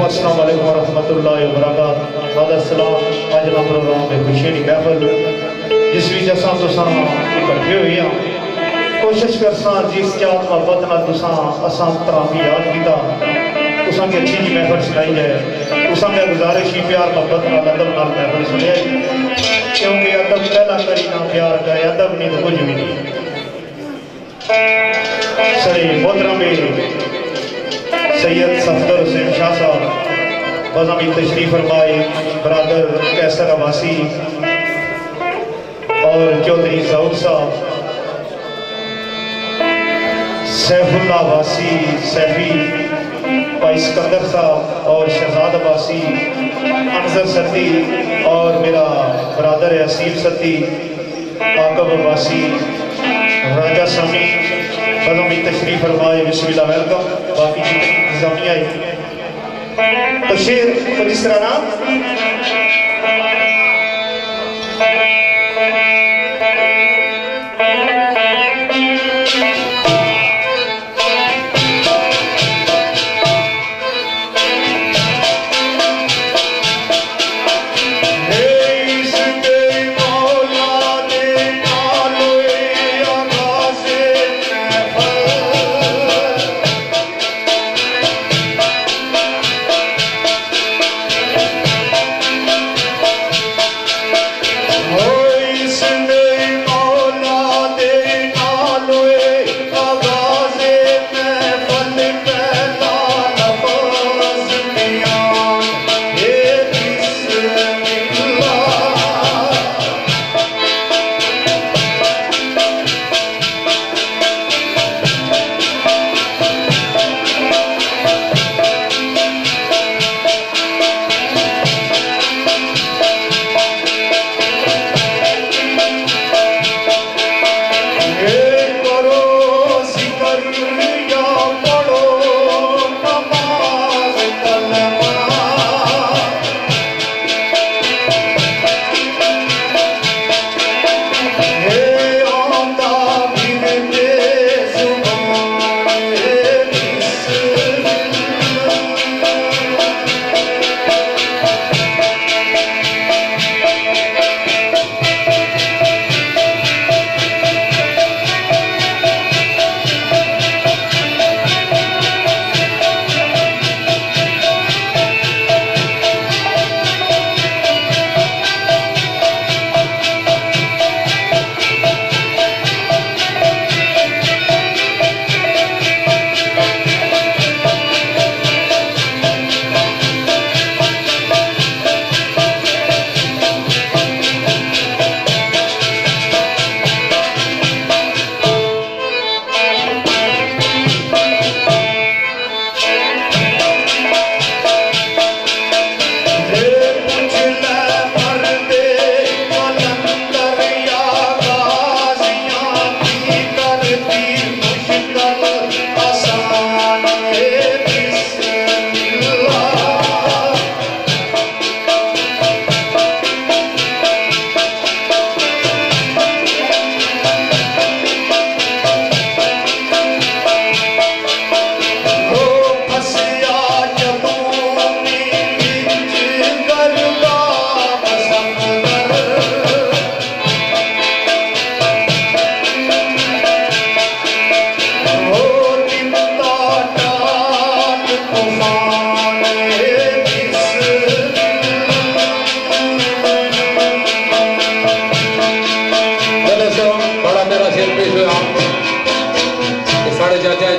अस्सलाम वालेकुम रहमतुल्लाहि व बरकातहू। आज का प्रोग्राम में खुशी की महफल जिस भी असा तुसा इकट्ठे हुए हैं, कोशिश करसा जिस चाहत मोहब्बत ना तुसा असा तरामी याद किया तुसा की अच्छी जी महफल सुनाई जाए। तुसा मैं गुजारिश ही प्यार मोहब्बत ना अदब नाल महफल सुनिया, क्योंकि अदब पहला करी ना प्यार करे, अदब नहीं तो कुछ भी नहीं। सही मोहतरम सैयद सफदर हुसैन शाह साहब बज़मी तशरीफ फरमाए, बरादर कैसर अब्बासी और चौधरी ज़हूर साहब, सैफुल्ला अब्बासी, सैफी भाई सिकंदर साहब और शहजाद अब्बासी, अनजर सत्ती और मेरा बरादर है असीम सत्ती, आकब अब्बासी, राजा सामी बज़मी तशरीफ फरमाए। बिस्मिल्लाह वेलकम। बाकी जितनी इंतजामिया है तो शेर तो इस तरह ना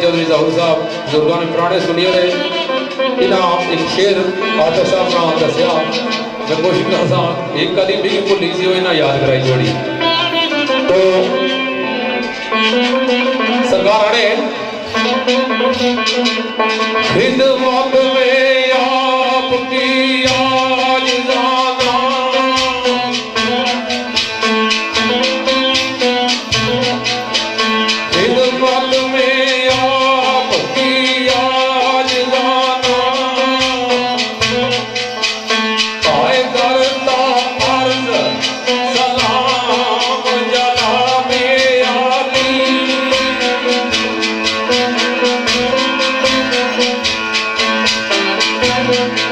चौधरी ज़हूर साहब बुजुर्गों ने पुराने सुनिए रहे इन्हें एक शेर आदर साहब ना दसिया। मैं कोशिश करता एक कदी भी भुली सी इन्हें याद कराई जोड़ी तो सरकार अड़े खिदमत में आपकी आज ज़्यादा खिदमत में Thank you.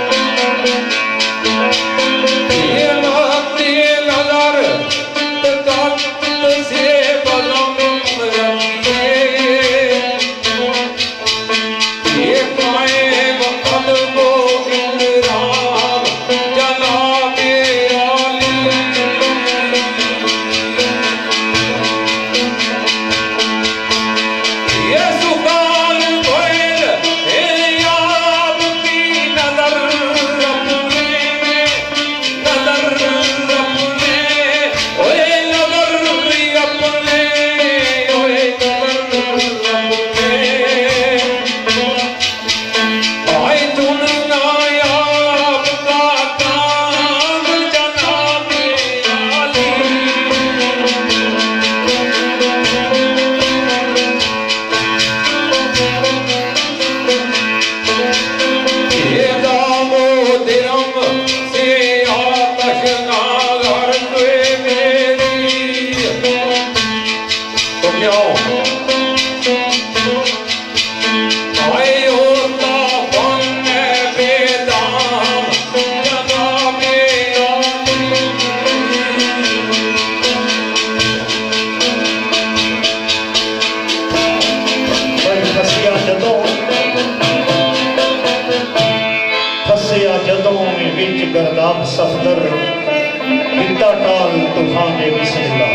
दिता टाल तूफान ने बिस्मिल्लाह।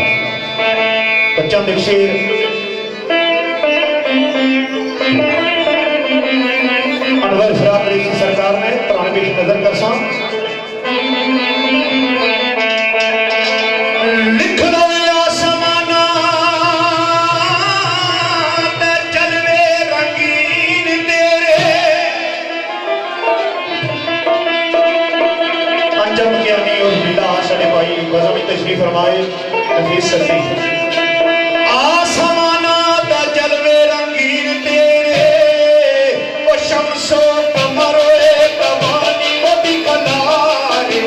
तो चंद एक शेर अनवर फराद रेसी सरकार ने पुराने की नजर कर सा लिख लो आसमाना ते जलवे रंगीन तेरे अंजम के अनी और बिला सड़े भाई गजल तशरीफ फरमाए नफीस सती आसमाना दा जलवे रंगीन तेरे ओ शम्सो कमरो कमानी मोदी कलारे